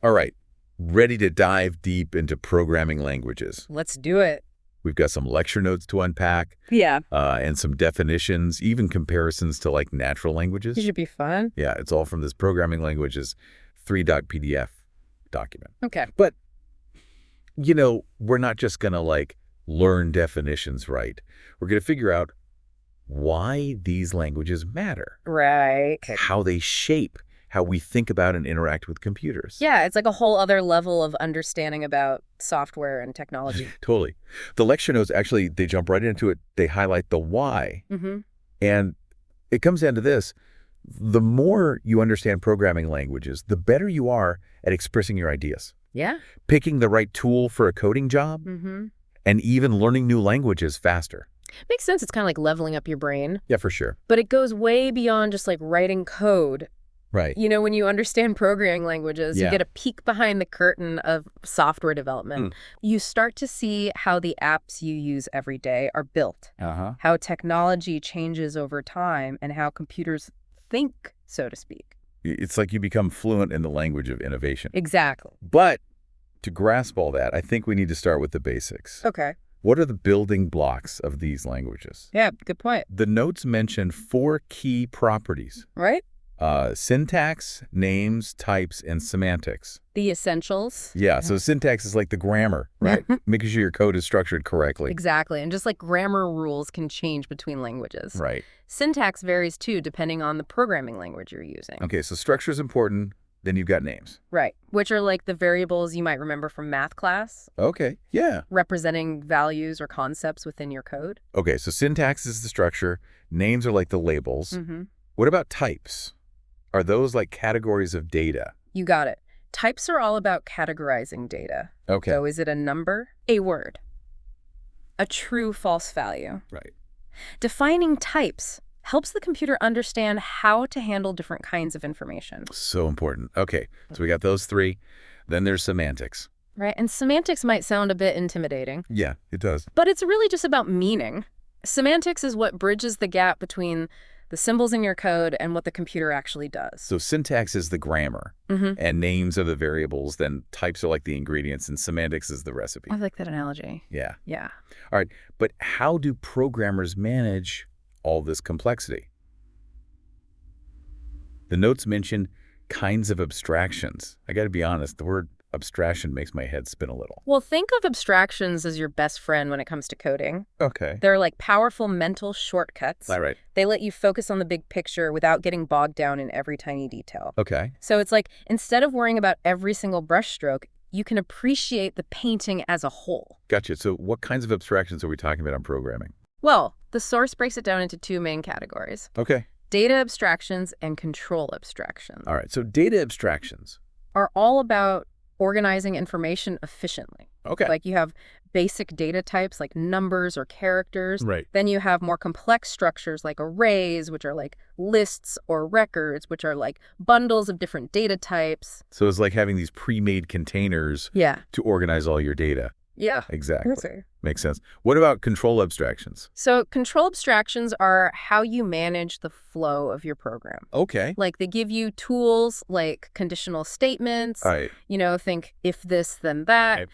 All right, ready to dive deep into programming languages. Let's do it. We've got some lecture notes to unpack Yeah. and some definitions, even comparisons to like natural languages. It should be fun. Yeah, it's all from this programming languages 3.pdf document. Okay. But, we're not just going to like learn definitions right. We're going to figure out why these languages matter, Right. how they shape how we think about and interact with computers. Yeah, it's like a whole other level of understanding about software and technology. Totally. The lecture notes, actually, they jump right into it. They highlight the why. Mm-hmm. And it comes down to this. The more you understand programming languages, the better you are at expressing your ideas, Yeah. picking the right tool for a coding job, Mm-hmm. and even learning new languages faster. Makes sense. It's kind of like leveling up your brain. Yeah, for sure. But it goes way beyond just like writing code. Right. When you understand programming languages, Yeah. you get a peek behind the curtain of software development. You start to see how the apps you use every day are built, Uh-huh. how technology changes over time, and how computers think, so to speak. It's like you become fluent in the language of innovation. Exactly. But to grasp all that, I think we need to start with the basics. Okay. What are the building blocks of these languages? Yeah, good point. The notes mention 4 key properties: Right? syntax, names, types, and semantics. The essentials. Yeah, so syntax is like the grammar, right? Making sure your code is structured correctly. Exactly. And just like grammar rules can change between languages. Right. Syntax varies too, depending on the programming language you're using. Okay, so structure is important. Then you've got names. Right. Which are like the variables you might remember from math class, Okay, yeah. representing values or concepts within your code. Okay, so syntax is the structure. Names are like the labels. Mm-hmm. What about types? Are those like categories of data? You got it. Types are all about categorizing data. Okay. So is it a number? A word? A true false value? Right. Defining types helps the computer understand how to handle different kinds of information. So important. Okay, so we got those 3. Then there's semantics. Right? And semantics might sound a bit intimidating, Yeah, it does. but it's really just about meaning. Semantics is what bridges the gap between the symbols in your code and what the computer actually does. So syntax is the grammar, Mm-hmm. and names are the variables, then types are like the ingredients, and semantics is the recipe. I like that analogy. Yeah. Yeah. All right, but how do programmers manage all this complexity? The notes mention kinds of abstractions. I got to be honest, the word abstraction makes my head spin a little. Well, think of abstractions as your best friend when it comes to coding. Okay. They're like powerful mental shortcuts. All right. They let you focus on the big picture without getting bogged down in every tiny detail. Okay. So it's like instead of worrying about every single brushstroke, you can appreciate the painting as a whole. Gotcha. So what kinds of abstractions are we talking about on programming? Well, the source breaks it down into 2 main categories: Okay. data abstractions and control abstractions. All right. So data abstractions. Are all about organizing information efficiently. Okay. Like you have basic data types like numbers or characters. Right. Then you have more complex structures like arrays, which are like lists, or records, which are like bundles of different data types. So it's like having these pre-made containers Yeah. to organize all your data. Yeah. Exactly. Okay. Makes sense. What about control abstractions? So control abstractions are how you manage the flow of your program. Okay. Like they give you tools like conditional statements, All right. think if this, then that. Okay.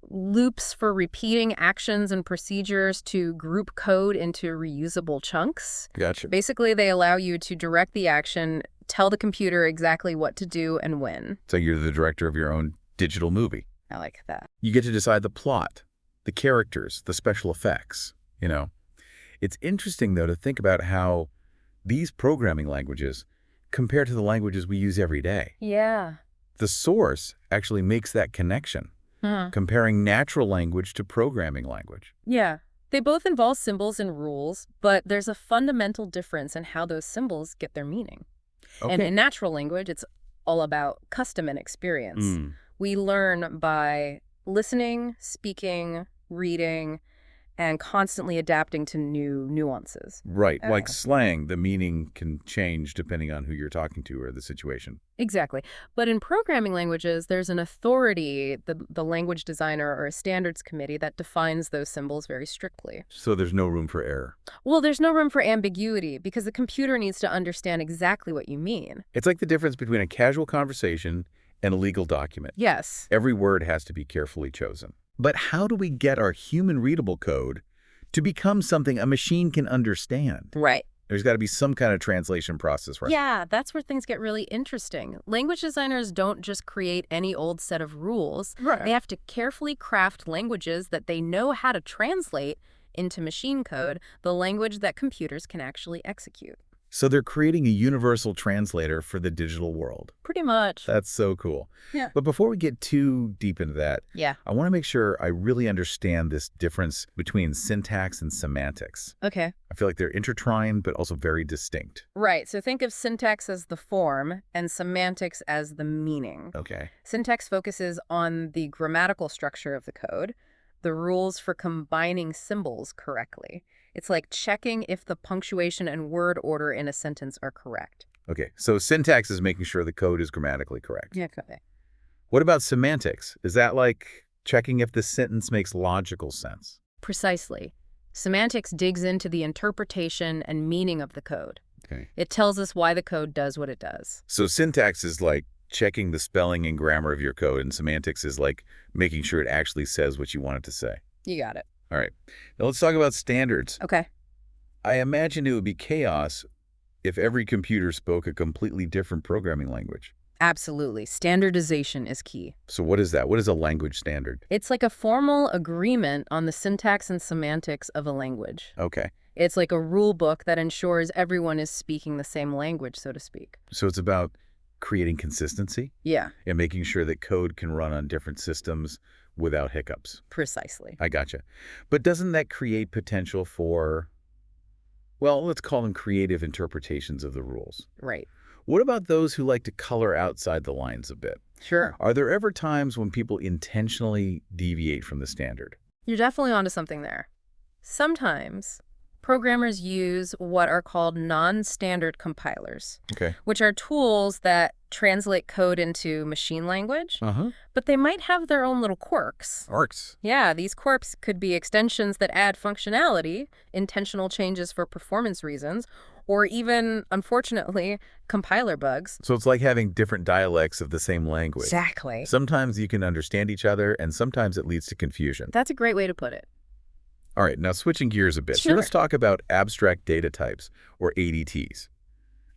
Loops for repeating actions and procedures to group code into reusable chunks. Gotcha. Basically, they allow you to direct the action, tell the computer exactly what to do and when. So you're the director of your own digital movie. I like that. You get to decide the plot, the characters, the special effects, It's interesting, though, to think about how these programming languages compare to the languages we use every day. Yeah. The source actually makes that connection, comparing natural language to programming language. Yeah. They both involve symbols and rules, but there's a fundamental difference in how those symbols get their meaning. Okay. And in natural language, it's all about custom and experience. Mm. We learn by listening, speaking, reading, and constantly adapting to new nuances. Right. Like Okay. slang, the meaning can change depending on who you're talking to or the situation. Exactly. But in programming languages, there's an authority, the language designer or a standards committee that defines those symbols very strictly. So there's no room for error. Well, there's no room for ambiguity because the computer needs to understand exactly what you mean. It's like the difference between a casual conversation and a legal document. Yes. Every word has to be carefully chosen. But how do we get our human-readable code to become something a machine can understand? Right. There's got to be some kind of translation process, right? Yeah, that's where things get really interesting. Language designers don't just create any old set of rules. Right. They have to carefully craft languages that they know how to translate into machine code, the language that computers can actually execute. So they're creating a universal translator for the digital world. Pretty much. That's so cool. Yeah. But before we get too deep into that, Yeah. I want to make sure I really understand this difference between syntax and semantics. Okay. I feel like they're intertwined, but also very distinct. Right. So think of syntax as the form and semantics as the meaning. Okay. Syntax focuses on the grammatical structure of the code, the rules for combining symbols correctly. It's like checking if the punctuation and word order in a sentence are correct. Okay, so syntax is making sure the code is grammatically correct. Yeah, okay. What about semantics? Is that like checking if the sentence makes logical sense? Precisely. Semantics digs into the interpretation and meaning of the code. Okay. It tells us why the code does what it does. So syntax is like checking the spelling and grammar of your code, and semantics is like making sure it actually says what you want it to say. You got it. All right. Now let's talk about standards. Okay. I imagine it would be chaos if every computer spoke a completely different programming language. Absolutely. Standardization is key. So what is that? What is a language standard? It's like a formal agreement on the syntax and semantics of a language. Okay. It's like a rule book that ensures everyone is speaking the same language, so to speak. So it's about creating consistency Yeah, and making sure that code can run on different systems without hiccups. precisely. I gotcha. But doesn't that create potential for, well, let's call them creative interpretations of the rules? Right. What about those who like to color outside the lines a bit? Sure. Are there ever times when people intentionally deviate from the standard? You're definitely onto something there. Sometimes programmers use what are called non-standard compilers, Okay. which are tools that translate code into machine language, Uh-huh. but they might have their own little quirks. Arcs. Yeah, these quirks could be extensions that add functionality, intentional changes for performance reasons, or even, unfortunately, compiler bugs. So it's like having different dialects of the same language. Exactly. Sometimes you can understand each other, and sometimes it leads to confusion. That's a great way to put it. All right, now switching gears a bit. So Sure. let's talk about abstract data types, or ADTs.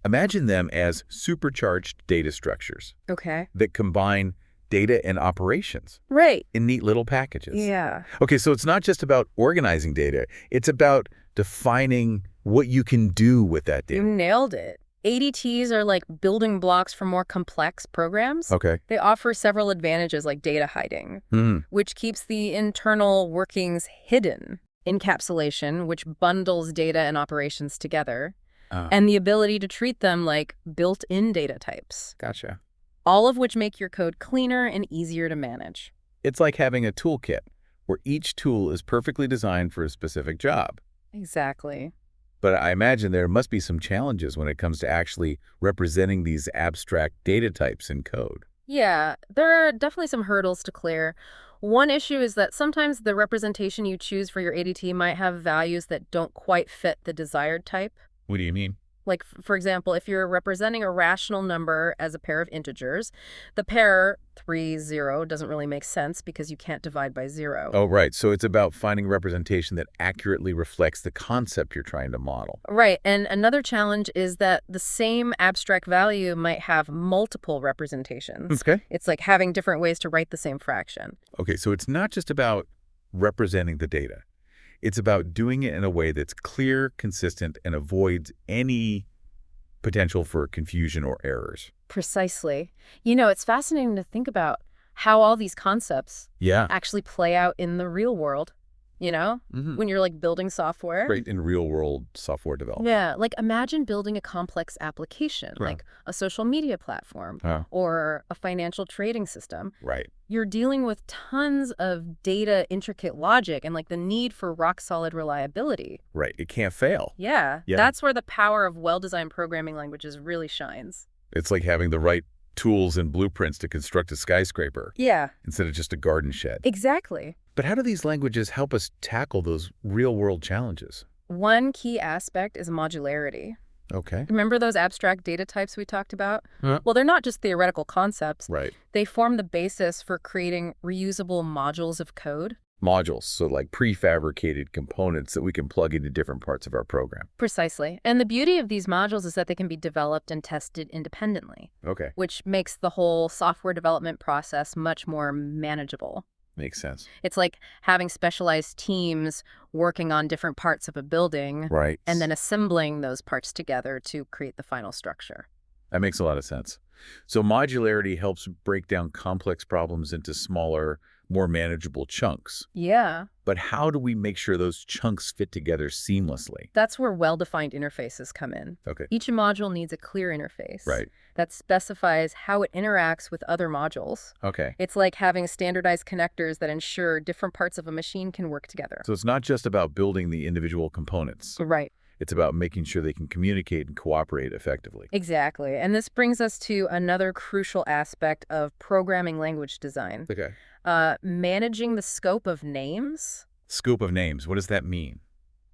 Imagine them as supercharged data structures Okay. that combine data and operations Right. in neat little packages. Yeah. Okay, so it's not just about organizing data. It's about defining what you can do with that You data. nailed it. ADTs are like building blocks for more complex programs. Okay. They offer several advantages like data hiding, Hmm. which keeps the internal workings hidden, encapsulation, which bundles data and operations together, and the ability to treat them like built-in data types, Gotcha. all of which make your code cleaner and easier to manage. It's like having a toolkit where each tool is perfectly designed for a specific job. Exactly. But I imagine there must be some challenges when it comes to actually representing these abstract data types in code. Yeah, there are definitely some hurdles to clear. One issue is that sometimes the representation you choose for your ADT might have values that don't quite fit the desired type. What do you mean? Like, for example, if you're representing a rational number as a pair of integers, the pair 3, 0 doesn't really make sense because you can't divide by 0. Oh, right. So it's about finding representation that accurately reflects the concept you're trying to model. Right, and another challenge is that the same abstract value might have multiple representations. Okay. It's like having different ways to write the same fraction. Okay, so it's not just about representing the data. It's about doing it in a way that's clear, consistent, and avoids any potential for confusion or errors. Precisely. You know, it's fascinating to think about how all these concepts Yeah. actually play out in the real world, Mm-hmm. when you're like building software. Great in real-world software development. Yeah, like imagine building a complex application, Right. like a social media platform Oh, or a financial trading system. right. You're dealing with tons of data, intricate logic, and like the need for rock-solid reliability. Right. It can't fail. Yeah, Yeah. that's where the power of well-designed programming languages really shines. It's like having the right tools and blueprints to construct a skyscraper Yeah, instead of just a garden shed. exactly. But how do these languages help us tackle those real-world challenges? One key aspect is modularity. Okay. Remember those abstract data types we talked about? Huh? Well, they're not just theoretical concepts. Right. They form the basis for creating reusable modules of code. Modules, so like prefabricated components that we can plug into different parts of our program. Precisely. And the beauty of these modules is that they can be developed and tested independently, Okay. which makes the whole software development process much more manageable. Makes sense. It's like having specialized teams working on different parts of a building Right. and then assembling those parts together to create the final structure. That makes a lot of sense. So modularity helps break down complex problems into smaller, more manageable chunks. Yeah, But how do we make sure those chunks fit together seamlessly? that's where well-defined interfaces come in. Okay. Each module needs a clear interface Right. that specifies how it interacts with other modules. Okay. It's like having standardized connectors that ensure different parts of a machine can work together. So it's not just about building the individual components. Right. It's about making sure they can communicate and cooperate effectively. Exactly. And this brings us to another crucial aspect of programming language design. Okay. Managing the scope of names. Scope of names, what does that mean?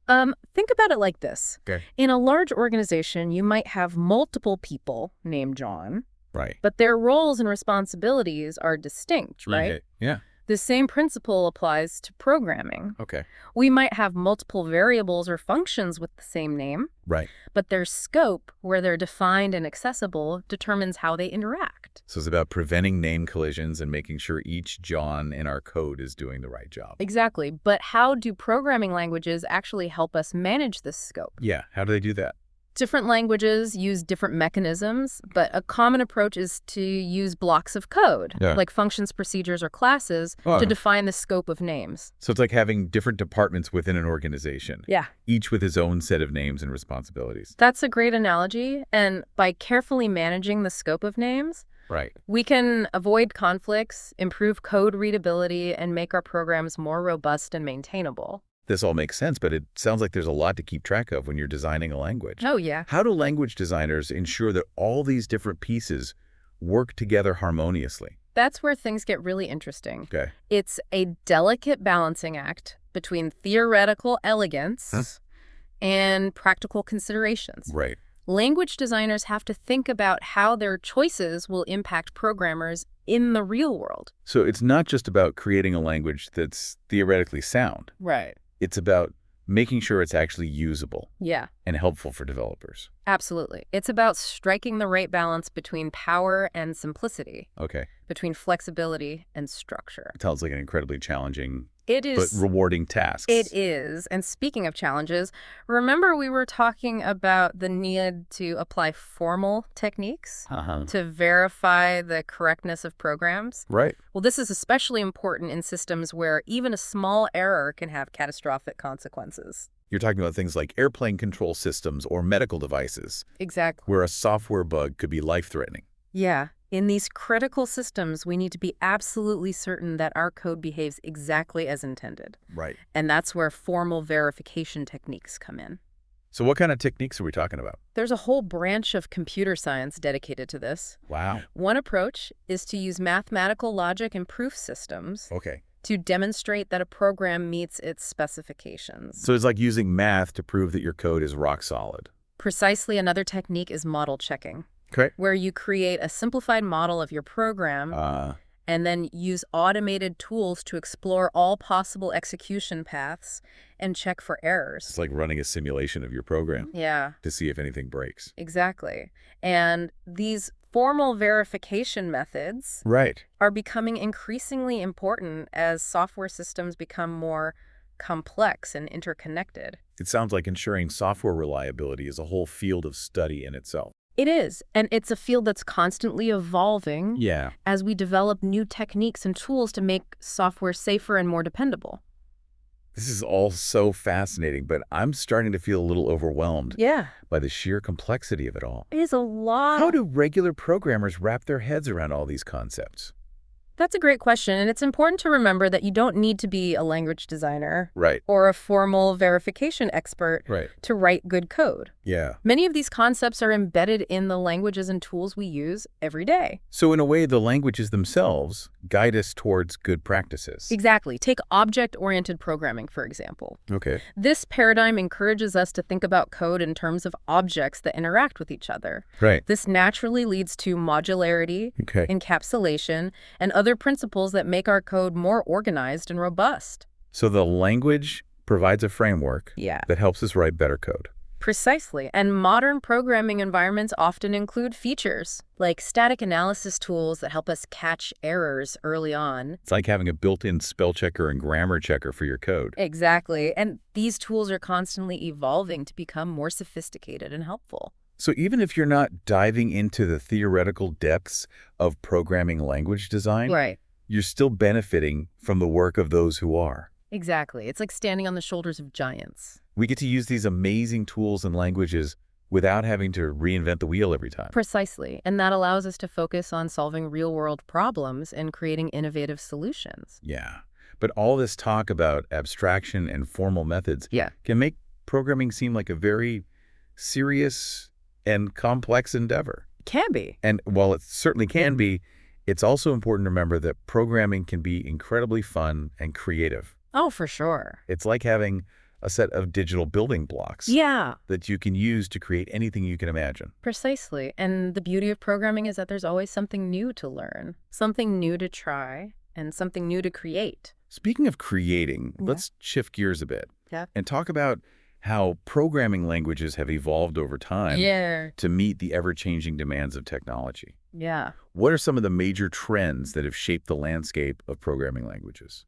Think about it like this. Okay. In a large organization, you might have multiple people named John, Right. but their roles and responsibilities are distinct, right? Okay. Yeah. The same principle applies to programming. Okay. We might have multiple variables or functions with the same name, Right. but their scope, where they're defined and accessible, determines how they interact. So it's about preventing name collisions and making sure each John in our code is doing the right job. Exactly. But how do programming languages actually help us manage this scope? Yeah. How do they do that? Different languages use different mechanisms, but a common approach is to use blocks of code, Yeah. like functions, procedures, or classes, Oh. to define the scope of names. So it's like having different departments within an organization, Yeah. each with his own set of names and responsibilities. That's a great analogy, and by carefully managing the scope of names, Right. we can avoid conflicts, improve code readability, and make our programs more robust and maintainable. This all makes sense, but it sounds like there's a lot to keep track of when you're designing a language. Oh, yeah. How do language designers ensure that all these different pieces work together harmoniously? That's where things get really interesting. Okay. It's a delicate balancing act between theoretical elegance and practical considerations. Right. Language designers have to think about how their choices will impact programmers in the real world. So it's not just about creating a language that's theoretically sound. Right. It's about making sure it's actually usable Yeah, and helpful for developers. absolutely. It's about striking the right balance between power and simplicity, Okay. between flexibility and structure. It sounds like an incredibly challenging It but is. rewarding task. It is. And speaking of challenges, remember we were talking about the need to apply formal techniques Uh-huh. to verify the correctness of programs? Right. Well, this is especially important in systems where even a small error can have catastrophic consequences. You're talking about things like airplane control systems or medical devices, Exactly. where a software bug could be life-threatening. Yeah. In these critical systems, we need to be absolutely certain that our code behaves exactly as intended. Right. And that's where formal verification techniques come in. So what kind of techniques are we talking about? There's a whole branch of computer science dedicated to this. Wow. One approach is to use mathematical logic and proof systems Okay. to demonstrate that a program meets its specifications. So it's like using math to prove that your code is rock solid. Precisely, another technique is model checking, Okay. where you create a simplified model of your program and then use automated tools to explore all possible execution paths and check for errors. It's like running a simulation of your program Yeah, to see if anything breaks. exactly. And these formal verification methods Right. are becoming increasingly important as software systems become more complex and interconnected. It sounds like ensuring software reliability is a whole field of study in itself. It is, and it's a field that's constantly evolving Yeah. as we develop new techniques and tools to make software safer and more dependable. This is all so fascinating, but I'm starting to feel a little overwhelmed Yeah, by the sheer complexity of it all. it is a lot. How do regular programmers wrap their heads around all these concepts? That's a great question, and it's important to remember that you don't need to be a language designer Right. or a formal verification expert Right. to write good code. Yeah. Many of these concepts are embedded in the languages and tools we use every day. So in a way, the languages themselves guide us towards good practices. Exactly. Take object-oriented programming, for example. Okay. This paradigm encourages us to think about code in terms of objects that interact with each other. Right. This naturally leads to modularity, Okay. encapsulation, and other principles that make our code more organized and robust. So the language provides a framework Yeah. that helps us write better code. Precisely. And modern programming environments often include features like static analysis tools that help us catch errors early on. It's like having a built-in spell checker and grammar checker for your code. Exactly. And these tools are constantly evolving to become more sophisticated and helpful. So even if you're not diving into the theoretical depths of programming language design, Right. you're still benefiting from the work of those who are. Exactly. It's like standing on the shoulders of giants. We get to use these amazing tools and languages without having to reinvent the wheel every time. Precisely. And that allows us to focus on solving real-world problems and creating innovative solutions. Yeah. But all this talk about abstraction and formal methods Yeah. can make programming seem like a very serious and complex endeavor. Can be. And while it certainly can be, it's also important to remember that programming can be incredibly fun and creative. Oh, for sure. It's like having a set of digital building blocks Yeah. that you can use to create anything you can imagine. Precisely. And the beauty of programming is that there's always something new to learn, something new to try, and something new to create. Speaking of creating, let's shift gears a bit Yeah. and talk about how programming languages have evolved over time Yeah. to meet the ever-changing demands of technology. Yeah. What are some of the major trends that have shaped the landscape of programming languages?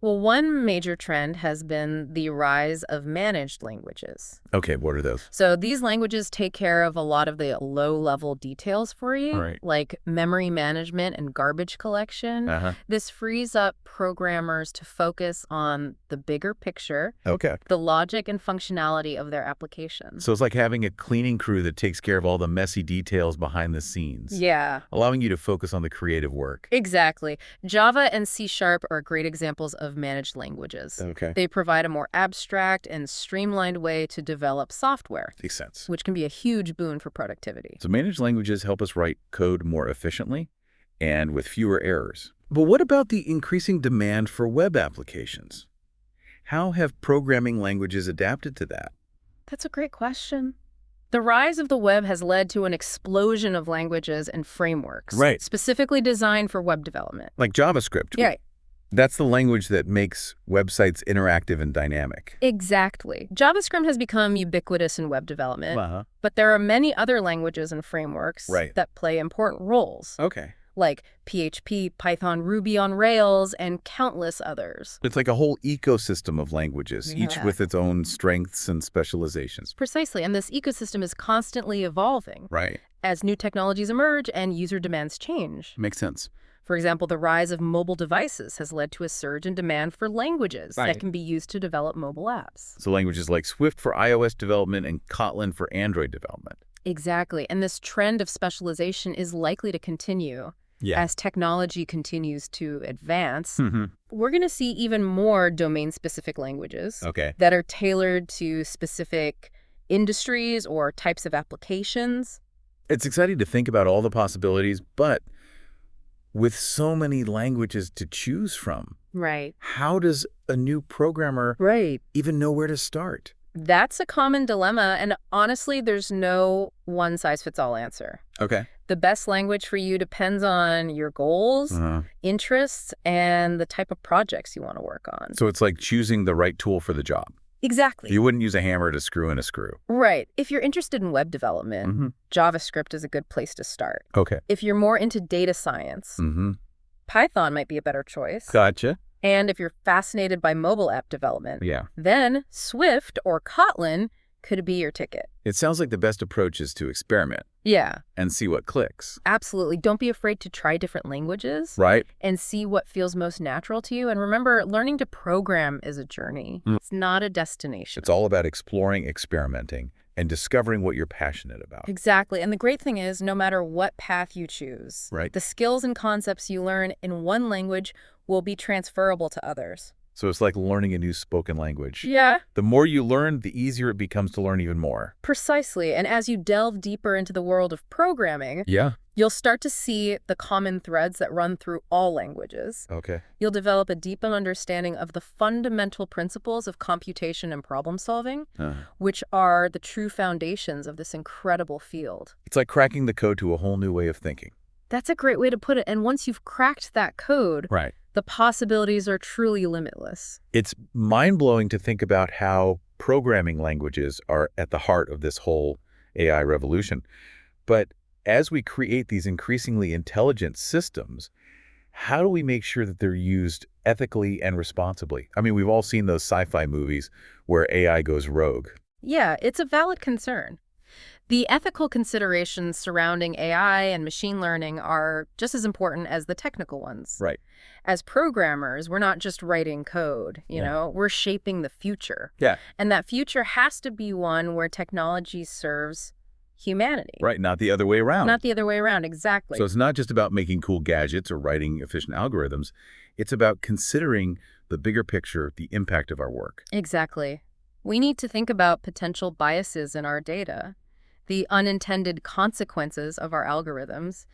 Well, one major trend has been the rise of managed languages. Okay, what are those? So these languages take care of a lot of the low-level details for you, Right. like memory management and garbage collection. Uh-huh. This frees up programmers to focus on the bigger picture, Okay. the logic and functionality of their applications. So it's like having a cleaning crew that takes care of all the messy details behind the scenes, Yeah, allowing you to focus on the creative work. exactly. Java and C# are great examples of managed languages. Okay. They provide a more abstract and streamlined way to develop software, Makes sense. which can be a huge boon for productivity. So managed languages help us write code more efficiently and with fewer errors. But what about the increasing demand for web applications? How have programming languages adapted to that? That's a great question. The rise of the web has led to an explosion of languages and frameworks, Right. specifically designed for web development. Like JavaScript. Yeah, That's the language that makes websites interactive and dynamic. exactly. JavaScript has become ubiquitous in web development, Uh-huh. but there are many other languages and frameworks Right. that play important roles, Okay. like PHP, Python, Ruby on Rails, and countless others. It's like a whole ecosystem of languages, each Yeah. with its own strengths and specializations. Precisely, and this ecosystem is constantly evolving Right. as new technologies emerge and user demands change. Makes sense. For example, the rise of mobile devices has led to a surge in demand for languages Right. that can be used to develop mobile apps. So languages like Swift for iOS development and Kotlin for Android development. Exactly, and this trend of specialization is likely to continue as technology continues to advance. We're going to see even more domain-specific languages Okay. that are tailored to specific industries or types of applications. It's exciting to think about all the possibilities, but with so many languages to choose from, Right. how does a new programmer Right. even know where to start? That's a common dilemma, and honestly, there's no one-size-fits-all answer. Okay. The best language for you depends on your goals, interests, and the type of projects you want to work on. So it's like choosing the right tool for the job. Exactly. You wouldn't use a hammer to screw in a screw. Right. If you're interested in web development, JavaScript is a good place to start. Okay. If you're more into data science, Python might be a better choice. Gotcha. And if you're fascinated by mobile app development, Yeah. then Swift or Kotlin could be your ticket. It sounds like the best approach is to experiment Yeah, and see what clicks. absolutely. Don't be afraid to try different languages Right? and see what feels most natural to you. And remember, learning to program is a journey. It's not a destination. It's all about exploring, experimenting, and discovering what you're passionate about. Exactly. And the great thing is, no matter what path you choose, Right. the skills and concepts you learn in one language will be transferable to others. So it's like learning a new spoken language. Yeah. The more you learn, the easier it becomes to learn even more. Precisely. And as you delve deeper into the world of programming, Yeah. you'll start to see the common threads that run through all languages. Okay. You'll develop a deeper understanding of the fundamental principles of computation and problem solving, which are the true foundations of this incredible field. It's like cracking the code to a whole new way of thinking. That's a great way to put it. And once you've cracked that code, Right. the possibilities are truly limitless. It's mind-blowing to think about how programming languages are at the heart of this whole AI revolution. But as we create these increasingly intelligent systems, how do we make sure that they're used ethically and responsibly? I mean, we've all seen those sci-fi movies where AI goes rogue. Yeah, it's a valid concern. The ethical considerations surrounding AI and machine learning are just as important as the technical ones. Right. As programmers, we're not just writing code, Yeah. we're shaping the future. Yeah. And that future has to be one where technology serves humanity. Right, not the other way around. Not the other way around, exactly. So it's not just about making cool gadgets or writing efficient algorithms. It's about considering the bigger picture, the impact of our work. Exactly. We need to think about potential biases in our data, the unintended consequences of our algorithms,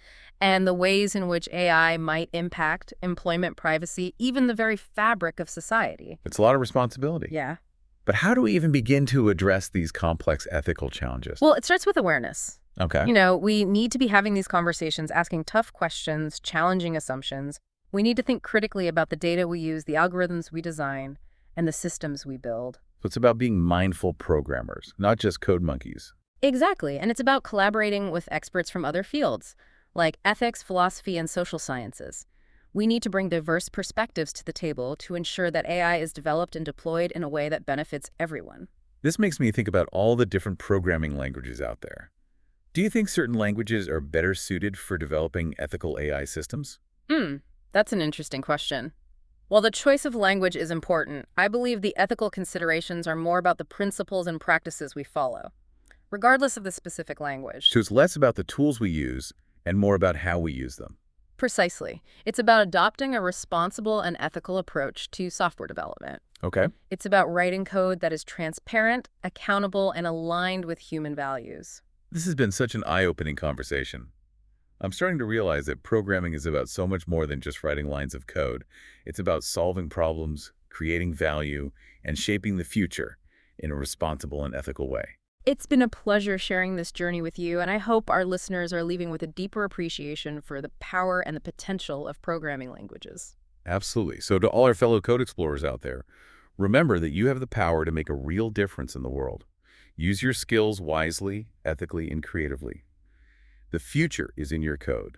and the ways in which AI might impact employment privacy, even the very fabric of society. It's a lot of responsibility. Yeah. But how do we even begin to address these complex ethical challenges? Well, it starts with awareness. Okay. We need to be having these conversations, asking tough questions, challenging assumptions. We need to think critically about the data we use, the algorithms we design, and the systems we build. So it's about being mindful programmers, not just code monkeys. Exactly. And it's about collaborating with experts from other fields, like ethics, philosophy, and social sciences. We need to bring diverse perspectives to the table to ensure that AI is developed and deployed in a way that benefits everyone. This makes me think about all the different programming languages out there. Do you think certain languages are better suited for developing ethical AI systems? That's an interesting question. While the choice of language is important, I believe the ethical considerations are more about the principles and practices we follow, regardless of the specific language. So it's less about the tools we use and more about how we use them. Precisely. It's about adopting a responsible and ethical approach to software development. Okay. It's about writing code that is transparent, accountable, and aligned with human values. This has been such an eye-opening conversation. I'm starting to realize that programming is about so much more than just writing lines of code. It's about solving problems, creating value, and shaping the future in a responsible and ethical way. It's been a pleasure sharing this journey with you, and I hope our listeners are leaving with a deeper appreciation for the power and the potential of programming languages. Absolutely. So to all our fellow code explorers out there, remember that you have the power to make a real difference in the world. Use your skills wisely, ethically, and creatively. The future is in your code.